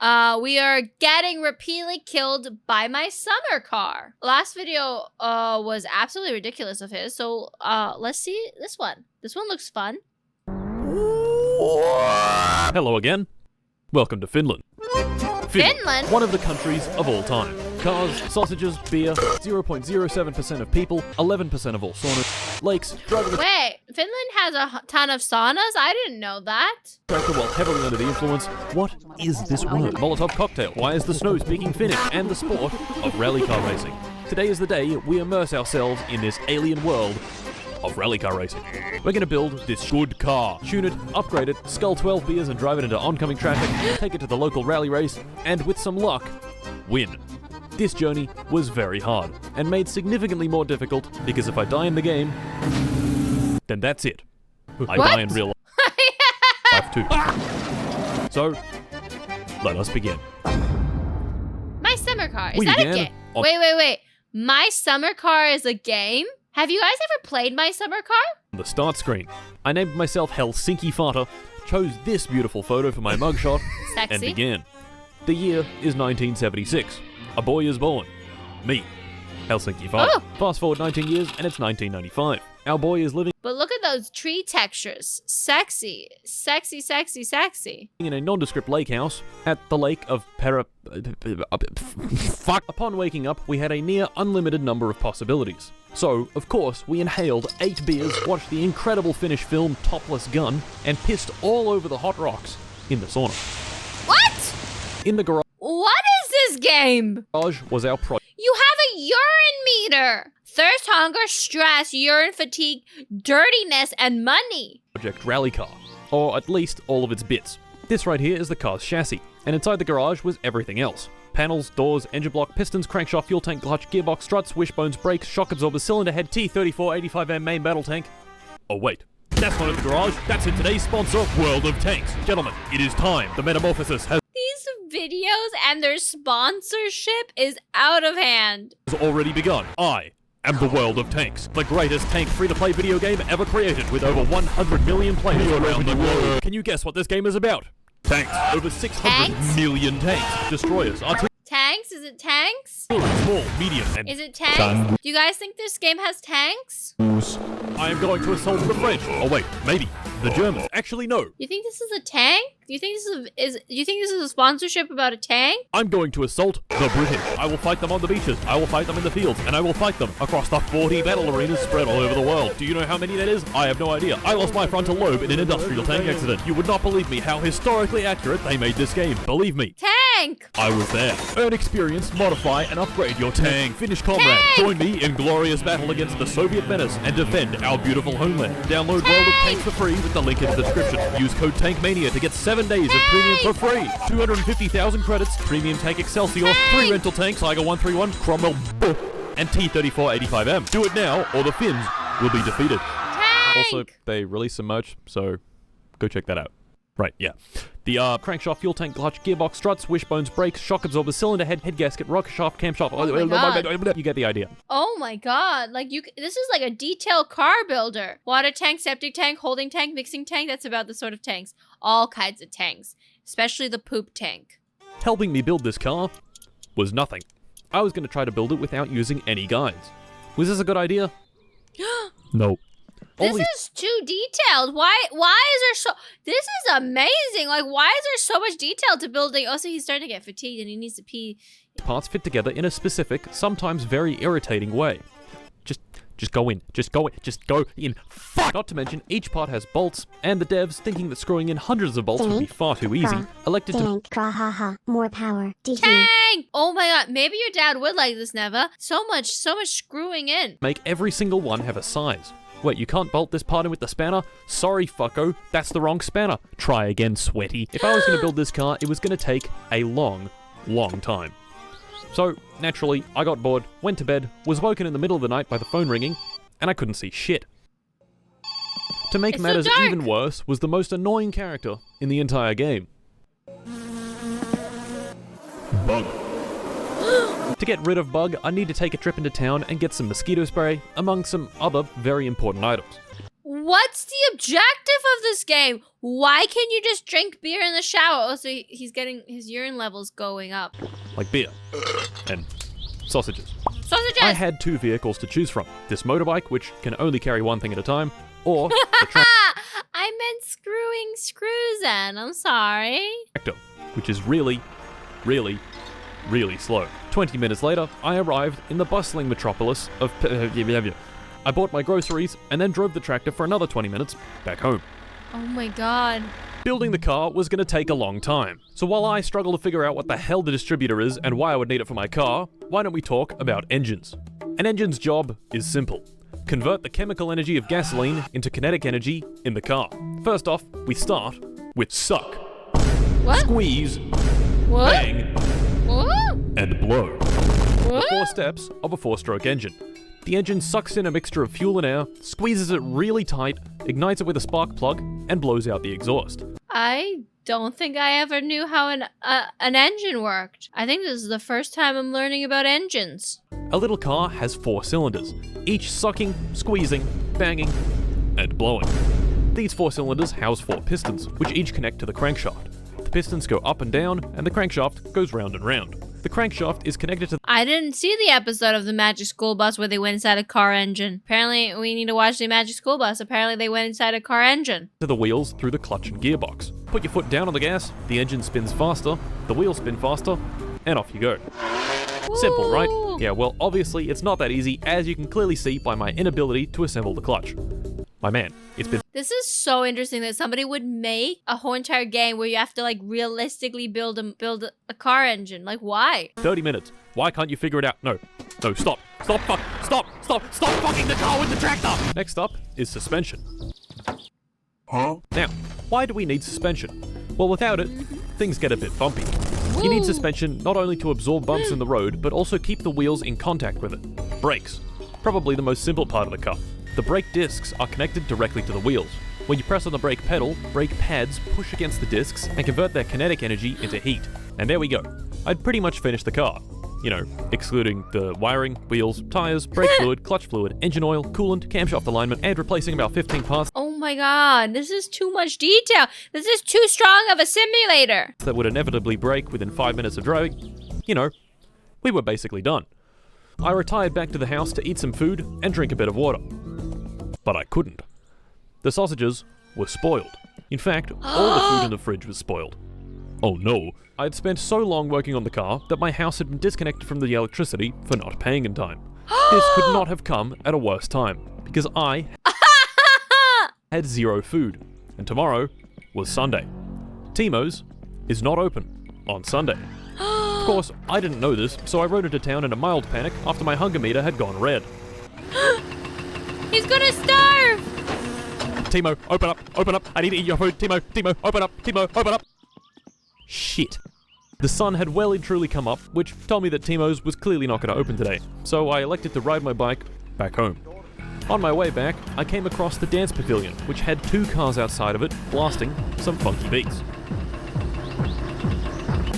We are getting repeatedly killed by my summer car. Last video was absolutely ridiculous of his. So let's see this one. This one looks fun. Hello again. Welcome to Finland. Finland? One of the countries of all time. Cars, sausages, beer, 0.07% of people, 11% of all saunas, lakes, drug... Wait, Finland has a ton of saunas? I didn't know that. Tractor while heavily under the influence. What is this word? Molotov cocktail. Why is the snow speaking Finnish? And the sport of rally car racing. Today is the day we immerse ourselves in this alien world of rally car racing. We're gonna build this good car, tune it, upgrade it, scull 12 beers and drive it into oncoming traffic, take it to the local rally race, and with some luck, win. This journey was very hard, and made significantly more difficult because if I die in the game, then that's it. I die in real life too. So, let us begin. My summer car, is that a game? Wait. My summer car is a game? Have you guys ever played My Summer Car? On the start screen, I named myself Helsinki Fata, chose this beautiful photo for my mugshot, Sexy. and began. The year is 1976. A boy is born. Me. Helsinki Fata. Oh. Fast forward 19 years and it's 1995. Our boy is living But look at those tree textures. Sexy. Sexy, sexy, sexy. in a nondescript lake house at the lake of Fuck. Upon waking up, we had a near unlimited number of possibilities. So, of course, we inhaled 8 beers, watched the incredible Finnish film Topless Gun, and pissed all over the hot rocks in the sauna. What? In the garage What is this game? was our project. You have a urine meter. Thirst, hunger, stress, urine fatigue, dirtiness, and money. Project rally car, or at least all of its bits. This right here is the car's chassis, and inside the garage was everything else. Panels, doors, engine block, pistons, crankshaft, fuel tank, clutch, gearbox, struts, wishbones, brakes, shock absorbers, cylinder head, T-34-85M main battle tank. Oh wait, that's not in the garage, that's in today's sponsor, World of Tanks. Gentlemen, it is time. The metamorphosis has Videos and their sponsorship is out of hand. already begun. I am the World of Tanks, the greatest tank free-to-play video game ever created with over 100 million players around the globe. Can you guess what this game is about? Tanks. Over 600 million tanks. Destroyers. Artillery. Tanks? Is it tanks? Small, medium, and... Is it tanks? Do you guys think this game has tanks? I am going to assault the French. Oh wait, maybe. The Germans. Actually, no. You think this is a tank? Do you think this is a sponsorship about a tank? I'm going to assault the British. I will fight them on the beaches. I will fight them in the fields. And I will fight them across the 40 battle arenas spread all over the world. Do you know how many that is? I have no idea. I lost my frontal lobe in an industrial tank accident. You would not believe me how historically accurate they made this game. Believe me. Tank! I was there. Earn experience, modify, and upgrade your tank. Finnish comrade. Join me in glorious battle against the Soviet menace and defend our beautiful homeland. Download World of Tanks for free with the link in the description. Use code TANKMANIA to get 7 days of premium for free. 250,000 credits, premium tank Excelsior, 3 rental tanks, Tiger 131, Cromwell, and T-34-85M. Do it now, or the Finns will be defeated. Tank! Also, they released some merch, so go check that out. Right, yeah. The crankshaft, fuel tank, clutch, gearbox, struts, wishbones, brakes, shock absorbers, cylinder head, head gasket, rocker shaft, camshaft. Oh my God. You get the idea. Oh my God. Like this is like a detailed car builder. Water tank, septic tank, holding tank, mixing tank. That's about the sort of tanks. All kinds of tanks, especially the poop tank. Helping me build this car was nothing. I was going to try to build it without using any guides. Was this a good idea? No. This is too detailed. Why is there so... This is amazing. Like, why is there so much detail to building? Also, he's starting to get fatigued and he needs to pee. Parts fit together in a specific, sometimes very irritating way. Just go in. Just go in. Fuck! Not to mention, each part has bolts, and the devs, thinking that screwing in hundreds of bolts would be far too easy, elected to... More power. Tank! Oh my God. Maybe your dad would like this, Neva. So much screwing in. Make every single one have a size. Wait, you can't bolt this part in with the spanner? Sorry, fucko, that's the wrong spanner. Try again, sweaty. If I was going to build this car, it was going to take a long time. So, naturally, I got bored, went to bed, was woken in the middle of the night by the phone ringing, and I couldn't see shit. To make matters even worse was the most annoying character in the entire game. Bug. To get rid of Bug, I need to take a trip into town and get some mosquito spray, among some other very important items. What? What's the objective of this game? Why can't you just drink beer in the shower? Oh, so he's getting his urine levels going up. Like beer and sausages. Sausages! I had 2 vehicles to choose from. This motorbike, which can only carry one thing at a time, or the I meant screwing screws in. I'm sorry. tractor, which is really, really, really slow. 20 minutes later, I arrived in the bustling metropolis of I bought my groceries and then drove the tractor for another 20 minutes back home. Oh my god. Building the car was going to take a long time. So while I struggle to figure out what the hell the distributor is and why I would need it for my car, why don't we talk about engines? An engine's job is simple. Convert the chemical energy of gasoline into kinetic energy in the car. First off, we start with suck. What? Squeeze, What? bang, What? and blow. The What? 4 steps of a 4-stroke engine. The engine sucks in a mixture of fuel and air, squeezes it really tight, ignites it with a spark plug, and blows out the exhaust. I don't think I ever knew how an engine worked. I think this is the first time I'm learning about engines. A little car has 4 cylinders, each sucking, squeezing, banging, and blowing. These 4 cylinders house 4 pistons, which each connect to the crankshaft. The pistons go up and down, and the crankshaft goes round and round. The crankshaft is connected to I didn't see the episode of the Magic School Bus where they went inside a car engine. Apparently, we need to watch the Magic School Bus. Apparently, they went inside a car engine. the wheels through the clutch and gearbox. Put your foot down on the gas, the engine spins faster, the wheels spin faster, and off you go. Simple, right? Woo! Yeah, well, obviously it's not that easy, as you can clearly see by my inability to assemble the clutch. My man, it's been This is so interesting that somebody would make a whole entire game where you have to like realistically build a car engine. Like, why? 30 minutes. Why can't you figure it out? No, stop fucking the car with the tractor! Next up is suspension. Now, why do we need suspension? Well, without it, things get a bit bumpy. You need Woo! suspension not only to absorb bumps in the road, but also keep the wheels in contact with it. Brakes. Probably the most simple part of the car. The brake discs are connected directly to the wheels. When you press on the brake pedal, brake pads push against the discs and convert their kinetic energy into heat. And there we go. I'd pretty much finished the car. You know, excluding the wiring, wheels, tires, brake fluid, clutch fluid, engine oil, coolant, camshaft alignment, and replacing about 15 parts Oh my god, this is too much detail. This is too strong of a simulator. that would inevitably break within 5 minutes of driving. You know, we were basically done. I retired back to the house to eat some food and drink a bit of water. But I couldn't. The sausages were spoiled. In fact, all the food in the fridge was spoiled. Oh no, I had spent so long working on the car that my house had been disconnected from the electricity for not paying in time. This could not have come at a worse time, because I had 0 food, and tomorrow was Sunday. Timo's is not open on Sunday. Of course, I didn't know this, so I rode into town in a mild panic after my hunger meter had gone red. He's gonna starve. Timo, open up, I need to eat your food, Timo, open up. Shit. The sun had well and truly come up, which told me that Timo's was clearly not going to open today, so I elected to ride my bike back home. On my way back, I came across the dance pavilion, which had 2 cars outside of it, blasting some funky beats.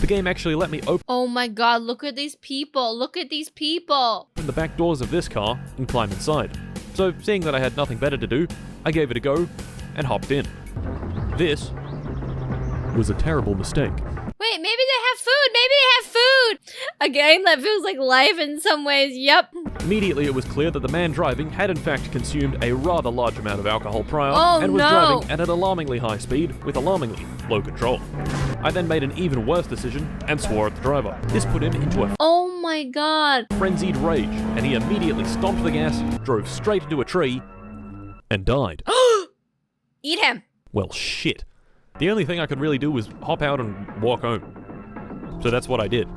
The game actually let me open Oh my god, look at these people. Look at these people. the back doors of this car and climb inside. So, seeing that I had nothing better to do, I gave it a go and hopped in. This was a terrible mistake. Wait, maybe they have food. Maybe they have food. A game that feels like life in some ways. Yep. Immediately, it was clear that the man driving had in fact consumed a rather large amount of alcohol prior Oh, and was no. driving at an alarmingly high speed with alarmingly low control. I then made an even worse decision and swore at the driver. This put him into a Oh my god. frenzied rage, and he immediately stomped the gas, drove straight into a tree, and died. Eat him. Well, shit. The only thing I could really do was hop out and walk home. So that's what I did.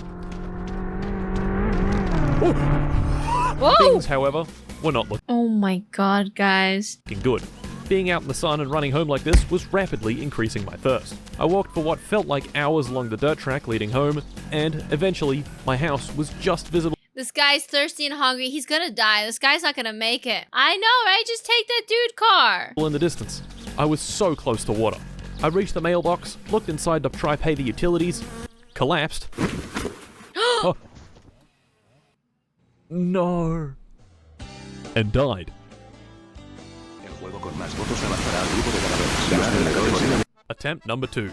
Whoa. Things, however, were not Oh my god, guys. looking good. Being out in the sun and running home like this was rapidly increasing my thirst. I walked for what felt like hours along the dirt track leading home, and eventually my house was just visible This guy's thirsty and hungry. He's gonna die. This guy's not gonna make it. I know, right? Just take that dude car. in the distance. I was so close to water. I reached the mailbox, looked inside to try pay the utilities, collapsed. Oh. No. And died. Attempt number 2.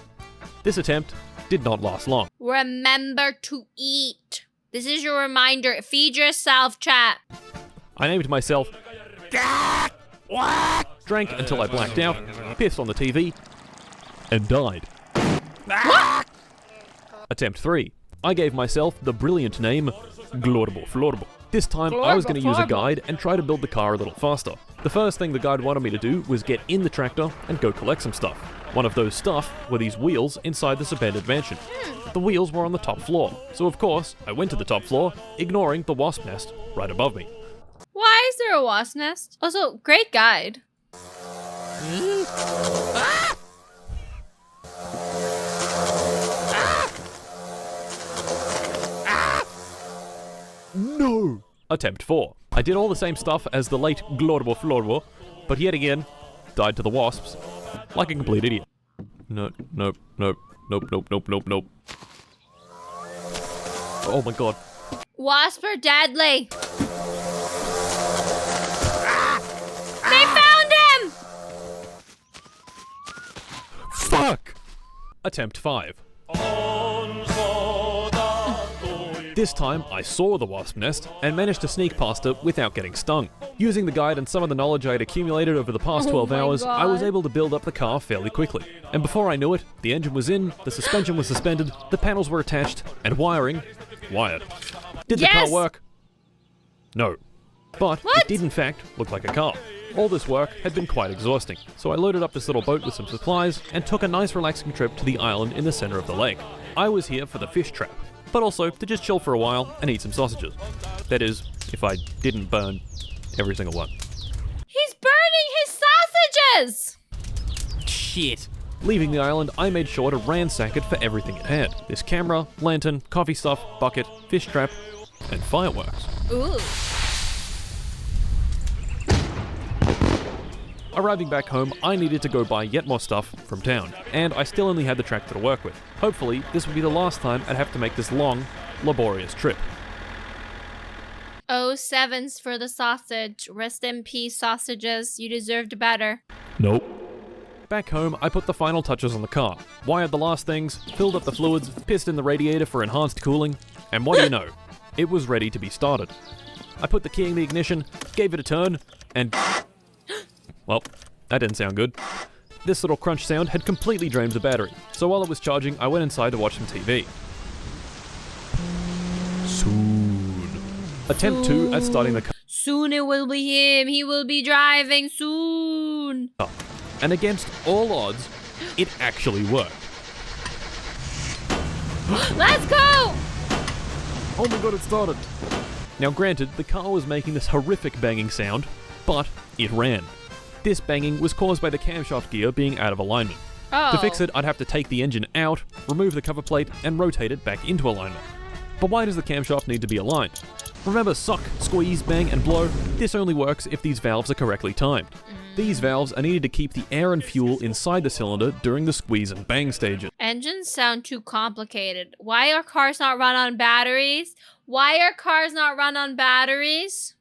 This attempt did not last long. Remember to eat. This is your reminder. Feed yourself, chat. I named myself drank until I blacked out, pissed on the TV, and died. What? Attempt 3. I gave myself the brilliant name Glorable Florable. This time I was going to use a guide and try to build the car a little faster. The first thing the guide wanted me to do was get in the tractor and go collect some stuff. One of those stuff were these wheels inside this abandoned mansion. The wheels were on the top floor, so of course I went to the top floor, ignoring the wasp nest right above me. Why is there a wasp nest? Also, great guide. No! Attempt 4. I did all the same stuff as the late Glorbo Florbo, but yet again, died to the wasps, like a complete idiot. Nope. Oh my god. Wasps are deadly. They found him! Fuck! Attempt 5. This time, I saw the wasp nest and managed to sneak past it without getting stung. Using the guide and some of the knowledge I had accumulated over the past 12 hours, I was able to build up the car fairly quickly. And before I knew it, the engine was in, the suspension was suspended, the panels were attached, and wired. Did the car work? No. But it did in fact look like a car. All this work had been quite exhausting, so I loaded up this little boat with some supplies and took a nice relaxing trip to the island in the center of the lake. I was here for the fish trap, but also to just chill for a while and eat some sausages. That is, if I didn't burn every single one. He's burning his sausages! Shit. Leaving the island, I made sure to ransack it for everything it had. This camera, lantern, coffee stuff, bucket, fish trap, and fireworks. Ooh. Arriving back home, I needed to go buy yet more stuff from town, and I still only had the tractor to work with. Hopefully, this would be the last time I'd have to make this long, laborious trip. Oh, sevens for the sausage. Rest in peace, sausages. You deserved better. Nope. Back home, I put the final touches on the car, wired the last things, filled up the fluids, pissed in the radiator for enhanced cooling, and what do you know? It was ready to be started. I put the key in the ignition, gave it a turn, and... well, that didn't sound good. This little crunch sound had completely drained the battery, so while it was charging, I went inside to watch some TV. Soon. Attempt 2 at starting the car. Soon it will be him. He will be driving soon. And against all odds, it actually worked. Let's go! Oh my god, it started. Now granted, the car was making this horrific banging sound, but it ran. This banging was caused by the camshaft gear being out of alignment. Oh. To fix it, I'd have to take the engine out, remove the cover plate, and rotate it back into alignment. But why does the camshaft need to be aligned? Remember suck, squeeze, bang, and blow? This only works if these valves are correctly timed. These valves are needed to keep the air and fuel inside the cylinder during the squeeze and bang stages. Engines sound too complicated. Why are cars not run on batteries? Why are cars not run on batteries?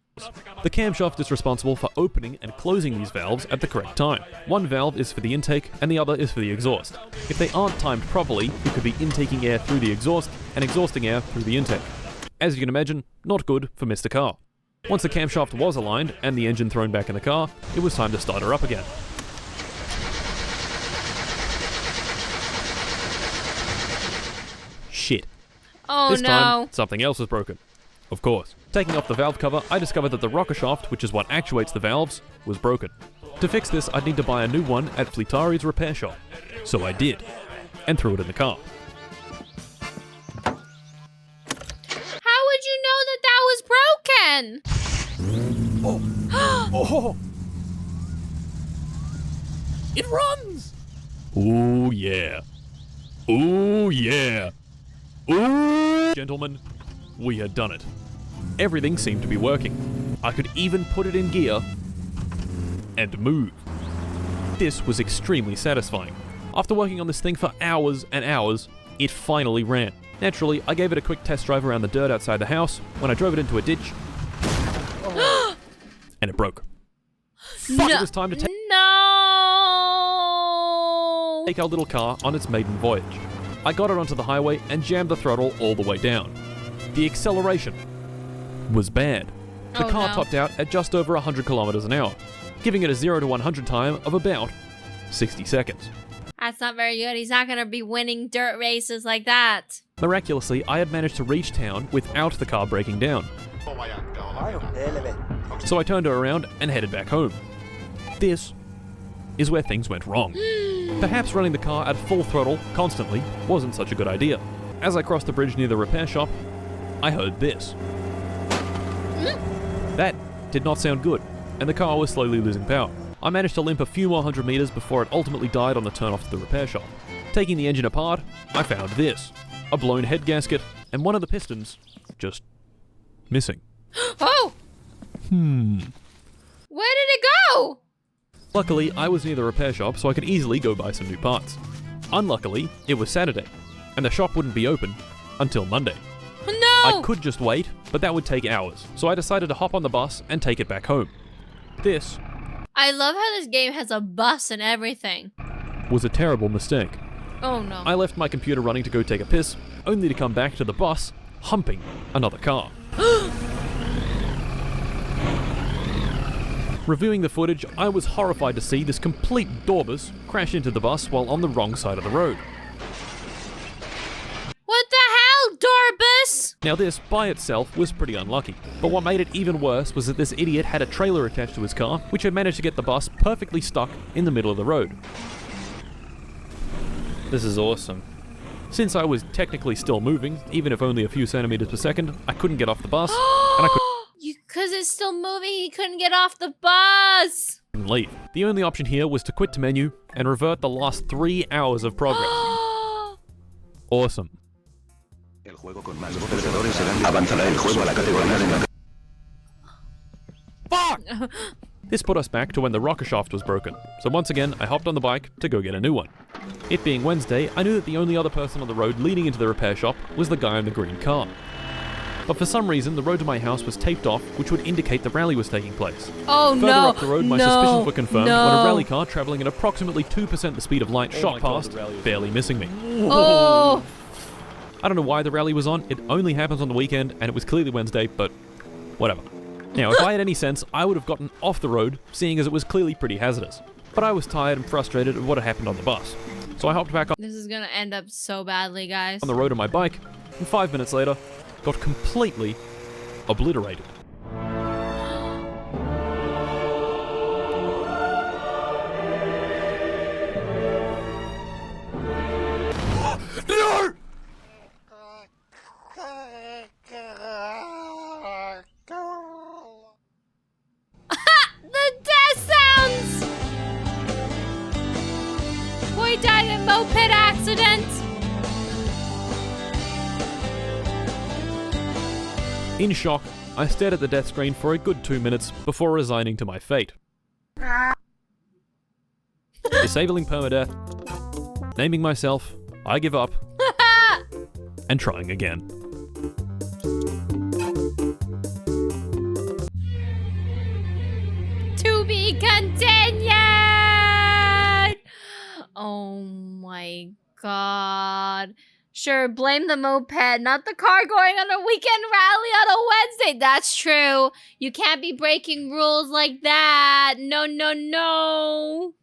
The camshaft is responsible for opening and closing these valves at the correct time. One valve is for the intake and the other is for the exhaust. If they aren't timed properly, you could be intaking air through the exhaust and exhausting air through the intake. As you can imagine, not good for Mr. Car. Once the camshaft was aligned and the engine thrown back in the car, it was time to start her up again. Shit. Oh This no. time, something else was broken. Of course. Taking off the valve cover, I discovered that the rocker shaft, which is what actuates the valves, was broken. To fix this, I'd need to buy a new one at Fleetari's repair shop. So I did, and threw it in the car. How would you know that that was broken? Oh! It runs! Ooh yeah. Ooh yeah. Ooh! Gentlemen, we had done it. Everything seemed to be working. I could even put it in gear and move. This was extremely satisfying. After working on this thing for hours and hours, it finally ran. Naturally, I gave it a quick test drive around the dirt outside the house when I drove it into a ditch and it broke. Fuck, it was time to No. take our little car on its maiden voyage. I got it onto the highway and jammed the throttle all the way down. The acceleration was bad. The car topped out at just over 100 kilometers an hour, giving it a 0 to 100 time of about 60 seconds. That's not very good. He's not going to be winning dirt races like that. Miraculously, I had managed to reach town without the car breaking down. So I turned her around and headed back home. This is where things went wrong. Perhaps running the car at full throttle constantly wasn't such a good idea. As I crossed the bridge near the repair shop, I heard this. That did not sound good, and the car was slowly losing power. I managed to limp a few more 100 meters before it ultimately died on the turn off to the repair shop. Taking the engine apart, I found this. A blown head gasket, and one of the pistons just missing. Oh! Where did it go? Luckily, I was near the repair shop, so I could easily go buy some new parts. Unluckily, it was Saturday, and the shop wouldn't be open until Monday. No! I could just wait, but that would take hours, so I decided to hop on the bus and take it back home. This I love how this game has a bus and everything. was a terrible mistake. Oh no. I left my computer running to go take a piss, only to come back to the bus humping another car. Reviewing the footage, I was horrified to see this complete Dorbus crash into the bus while on the wrong side of the road. What the hell, Dorbus? Now this, by itself, was pretty unlucky, but what made it even worse was that this idiot had a trailer attached to his car, which had managed to get the bus perfectly stuck in the middle of the road. This is awesome. Since I was technically still moving, even if only a few centimeters per second, I couldn't get off the bus, and I Because it's still moving, he couldn't get off the bus. couldn't leave. The only option here was to quit to menu and revert the last 3 hours of progress. Awesome. Fuck! This put us back to when the rocker shaft was broken, so once again I hopped on the bike to go get a new one. It being Wednesday, I knew that the only other person on the road leading into the repair shop was the guy in the green car. But for some reason, the road to my house was taped off, which would indicate the rally was taking place. Oh Further no. up the road, my suspicions were confirmed when a rally car traveling at approximately 2% the speed of light shot past, barely missing me. Oh. I don't know why the rally was on, it only happens on the weekend, and it was clearly Wednesday, but whatever. Now, if I had any sense, I would have gotten off the road, seeing as it was clearly pretty hazardous. But I was tired and frustrated at what had happened on the bus. So I hopped back on This is gonna end up so badly, guys. the road on my bike, and 5 minutes later, got completely obliterated. No! The death sounds! Boy died in a moped accident. In shock, I stared at the death screen for a good 2 minutes before resigning to my fate. Disabling permadeath, naming myself, I give up, and trying again. To be continued! Oh my god. Sure, blame the moped, not the car going on a weekend rally on a Wednesday. That's true. You can't be breaking rules like that. No, no, no.